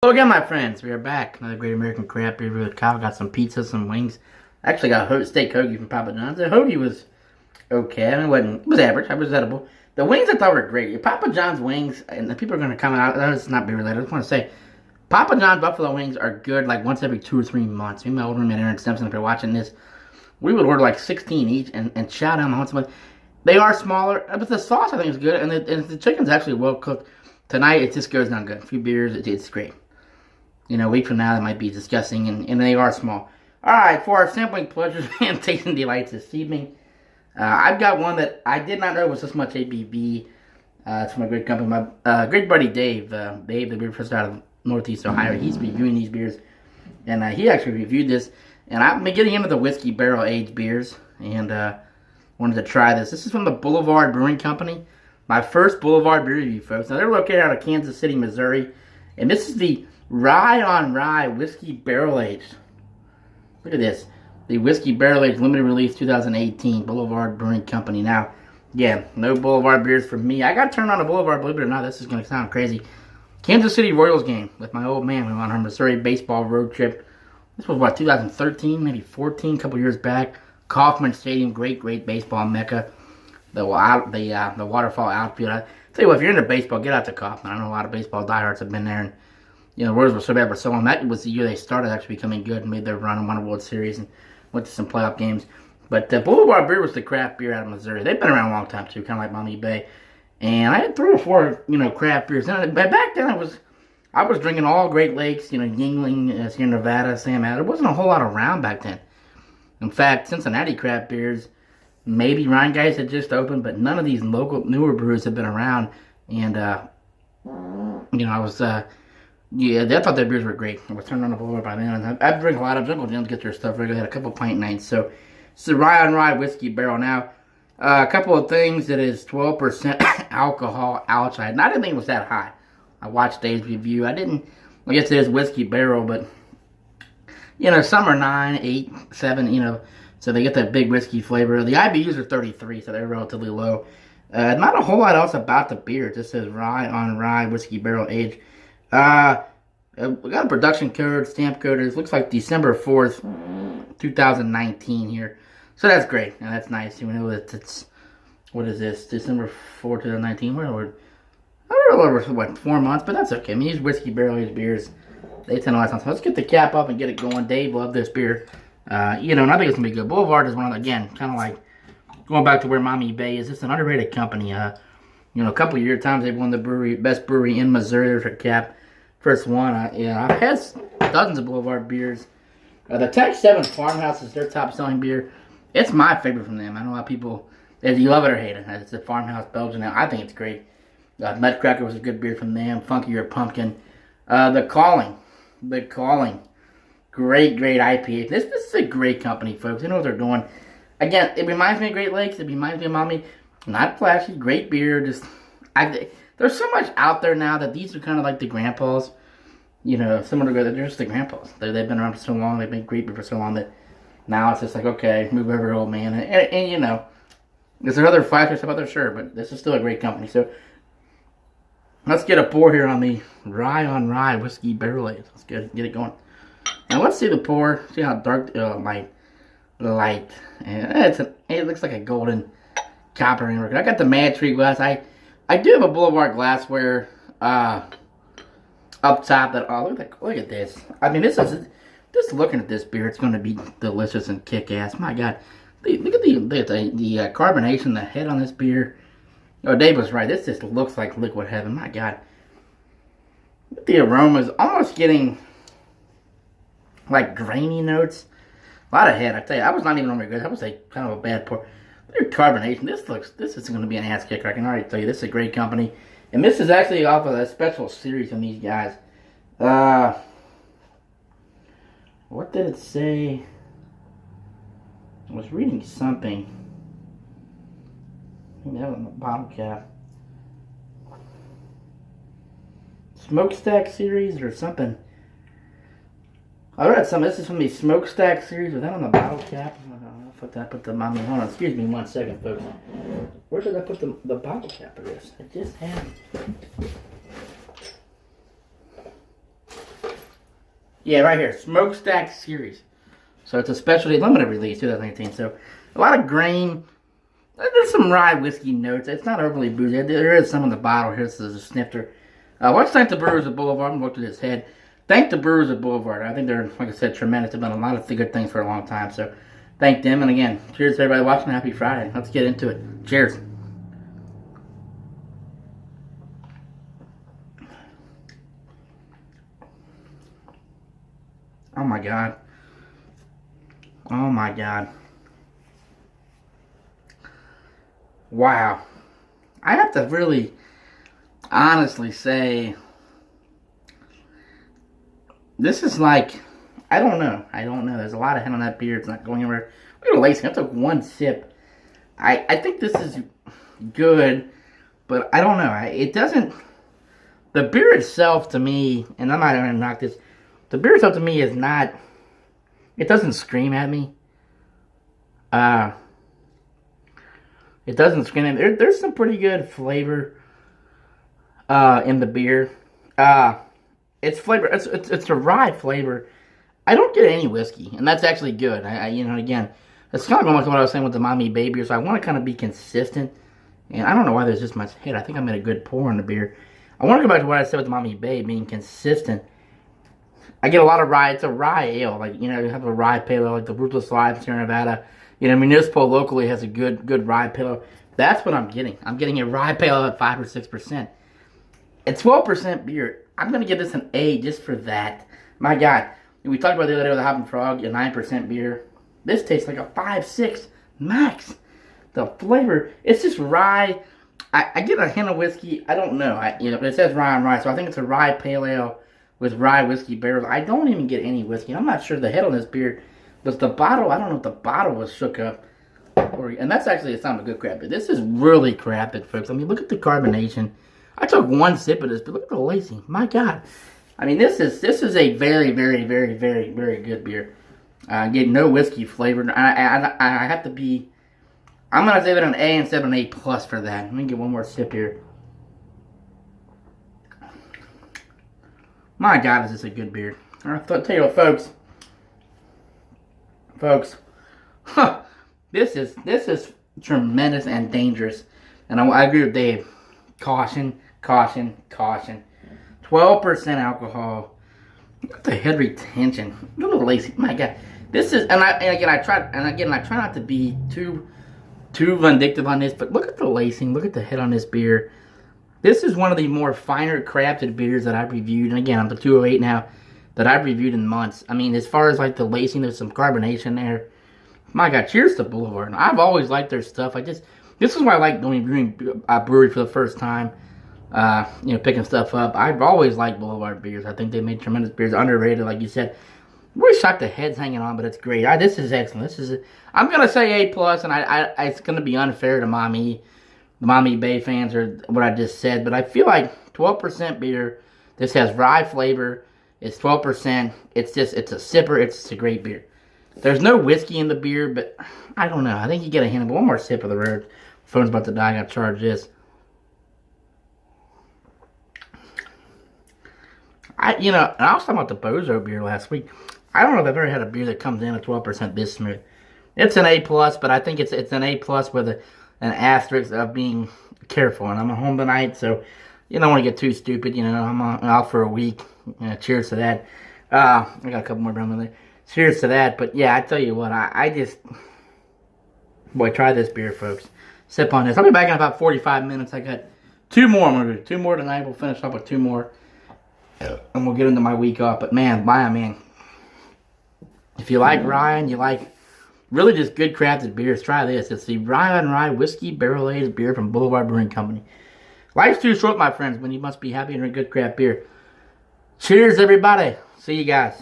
Hello again, my friends. We are back. Another great American craft beer with Kyle. Got some pizza, some wings. Actually got a steak hoagie from Papa John's. The hoagie was okay. I mean, it was average. It was edible. The wings I thought were great. Papa John's wings, and the people are going to come out. That's not beer related. I just want to say, Papa John's buffalo wings are good like once every 2 or 3 months. Me and my old roommate Aaron Simpson, if you're watching this, we would order like 16 each and shout out once a month. They are smaller, but the sauce I think is good, and the chicken's actually well cooked. Tonight it just goes down good. A few beers, it's great. You know, a week from now, that might be disgusting, and they are small. Alright, for our sampling pleasures and tasting delights this evening, I've got one that I did not know was this much ABV. It's from a great company. My great buddy Dave, the beer first out of Northeast Ohio, he's reviewing these beers, and he actually reviewed this. And I've been getting into the whiskey barrel-aged beers, and wanted to try this. This is from the Boulevard Brewing Company. My first Boulevard beer review, folks. Now, they're located out of Kansas City, Missouri, and this is the Rye on Rye Whiskey Barrel Aged. Look at this. The Whiskey Barrel Aged Limited Release 2018 Boulevard Brewing Company. Now, yeah, no Boulevard beers for me. I got turned on to Boulevard, believe it or not. This is going to sound crazy. Kansas City Royals game with my old man. We went on our Missouri baseball road trip. This was, what, 2013, maybe 14, a couple years back. Kauffman Stadium, great baseball mecca. The waterfall outfield. I tell you what, if you're into baseball, get out to Kauffman. I know a lot of baseball diehards have been there, and you know, the Royals were so bad for so long. That was the year they started actually becoming good and made their run and won a World Series and went to some playoff games. But Boulevard Beer was the craft beer out of Missouri. They've been around a long time too, kind of like Mommy Bay. And I had 3 or 4, craft beers. But back then I was drinking all Great Lakes, Yuengling, Sierra Nevada, Sam Adams. There wasn't a whole lot around back then. In fact, Cincinnati craft beers, maybe Rhine Guys had just opened, but none of these local newer breweries had been around. And I was. Yeah, I thought their beers were great. I was turned on the Boulevard by then. And I drink a lot of Uncle Jim's, get their stuff regularly. I had a couple pint nights. So, it's the Rye on Rye Whiskey Barrel. Now, a couple of things that is 12% alcohol outside. And I didn't think it was that high. I watched Dave's review. I guess it is Whiskey Barrel, but, some are 9, 8, 7, so they get that big whiskey flavor. The IBUs are 33, so they're relatively low. Not a whole lot else about the beer. It just says Rye on Rye Whiskey Barrel Aged. We got a production code, stamp code. It looks like December 4th, 2019 here. So that's great, and that's nice. It's what is this? December 4th, 2019. We're over, 4 months, but that's okay. I mean, these whiskey barrel-aged beers, they tend to last long. So let's get the cap up and get it going. Dave loved this beer. And I think it's going to be good. Boulevard is one of the, again, kind of like going back to where Mommy Bay is. It's an underrated company. A couple year times they've won the best brewery in Missouri. There's a cap. First one. I've had dozens of Boulevard beers. The Tech 7 Farmhouse is their top selling beer. It's my favorite from them. I know a lot of people, you love it or hate it. It's a Farmhouse Belgian now. I think it's great. Nutcracker was a good beer from them. Funkier Pumpkin. The Calling. Great IPA. This is a great company, folks. They know what they're doing. Again, it reminds me of Great Lakes. It reminds me of Mommy. Not flashy, great beer. There's so much out there now that these are kind of like the grandpas. Similar to they're just the grandpas. They've been around for so long. They've made great beer for so long that now it's just like, okay, move over, old man. And is there other flashy stuff out there? Sure, but this is still a great company. So let's get a pour here on the Rye on Rye Whiskey Barrel Aged. Let's get it going. Now let's see the pour. See how dark, light. And it looks like a golden copper. I got the Mad Tree glass. I do have a Boulevard glassware up top. Look at this. I mean, this is just looking at this beer. It's going to be delicious and kick ass. My God, look at the carbonation, the head on this beer. Dave was right. This just looks like liquid heaven. My God, the aroma is almost getting like grainy notes. A lot of head. I tell you, I was not even on my good. That was kind of a bad pour. Their carbonation. This is going to be an ass kicker. I can already tell you. This is a great company, and this is actually off of a special series from these guys. What did it say? I was reading something. I think that was on the bottle cap. Smokestack series or something. I read some. This is from the Smokestack series. Was that on the bottle cap? Put the mommy. Hold on. Excuse me 1 second, folks. Where did I put the bottle cap of this? I just had it. Yeah, right here, Smokestack Series. So it's a specialty limited release, 2018. So a lot of grain. There's some rye whiskey notes. It's not overly boozy. There is some in the bottle here. This is a snifter. Let's thank the Brewers of Boulevard. I'm looking at his head. Thank the Brewers of Boulevard. I think they're, like I said, tremendous. They've done a lot of good things for a long time. So thank them. And again, cheers to everybody watching. Happy Friday. Let's get into it. Cheers. Oh my God. Oh my God. Wow. I have to really honestly say this is like, I don't know. There's a lot of head on that beer. It's not going anywhere. Look at the lacing. I took one sip. I think this is good, but I don't know. It doesn't, the beer itself to me, and I'm not going to knock this, the beer itself to me is not, it doesn't scream at me. It doesn't scream at me. There's some pretty good flavor in the beer. It's flavor, it's a rye flavor. I don't get any whiskey, and that's actually good. Again, it's kind of going like what I was saying with the Mommy Baby, so I want to kind of be consistent. And I don't know why there's this much hit. I think I made a good pour on the beer. I want to go back to what I said with the Mommy Babe, being consistent. I get a lot of rye. It's a rye ale. Like, you have a rye pale ale, like the Ruthless Live here in Nevada. Municipal locally has a good rye pale ale. That's what I'm getting. I'm getting a rye pale ale at 5 or 6%. It's 12% beer. I'm going to give this an A just for that. My God. We talked about the other day with the Hop and Frog, a 9% beer. This tastes like a 5, 6 max. The flavor, it's just rye. I get a hint of whiskey. I don't know. It says rye on rye, so I think it's a rye pale ale with rye whiskey barrels. I don't even get any whiskey. I'm not sure the head on this beer, but the bottle, I don't know if the bottle was shook up. And that's actually a sign of a good crap beer. This is really crap, folks. I mean, look at the carbonation. I took one sip of this, but look at the lacing. My God. I mean, this is a very, very, very, very, very good beer. Get no whiskey flavor. I have to be, I'm going to give it an A instead of an A plus for that. Let me get one more sip here. My God, is this a good beer. I'll tell you what, folks, this is tremendous and dangerous. And I agree with Dave. Caution, caution, caution. 12% alcohol. Look at the head retention. Look at the lacing. My God, this is, and again I try not to be too vindictive on this, but look at the lacing. Look at the head on this beer. This is one of the more finer crafted beers that I've reviewed, and again, I'm the 208 now, that I've reviewed in months. I mean, as far as like the lacing, there's some carbonation there. My God, cheers to Boulevard. I've always liked their stuff. this is why I like going brewery for the first time. Picking stuff up. I've always liked Boulevard beers. I think they made tremendous beers. Underrated, like you said. Really shocked the head's hanging on, but it's great. This is excellent. I'm gonna say A plus, and it's gonna be unfair to the Mommy Bay fans or what I just said, but I feel like 12% beer. This has rye flavor. It's 12%. It's a sipper. It's a great beer. There's no whiskey in the beer, but I don't know. I think you get a hint of one more sip of the road. Phone's about to die. I gotta charge this. And I was talking about the Bozo beer last week. I don't know if I've ever had a beer that comes in at 12% this smooth. It's an A plus, but I think it's an A plus with an asterisk of being careful. And I'm at home tonight, so you don't want to get too stupid. I'm out for a week. Cheers to that. I got a couple more brown there. Cheers to that. But yeah, I tell you what, try this beer, folks. Sip on this. I'll be back in about 45 minutes. I got 2 more. I'm going to do 2 more tonight. We'll finish up with 2 more. And we'll get into my week off. But man, if you like rye and you like really just good crafted beers, try this. It's the Rye on Rye Whiskey Barrel Aged Beer from Boulevard Brewing Company. Life's too short, my friends, when you must be happy and drink good craft beer. Cheers, everybody. See you guys.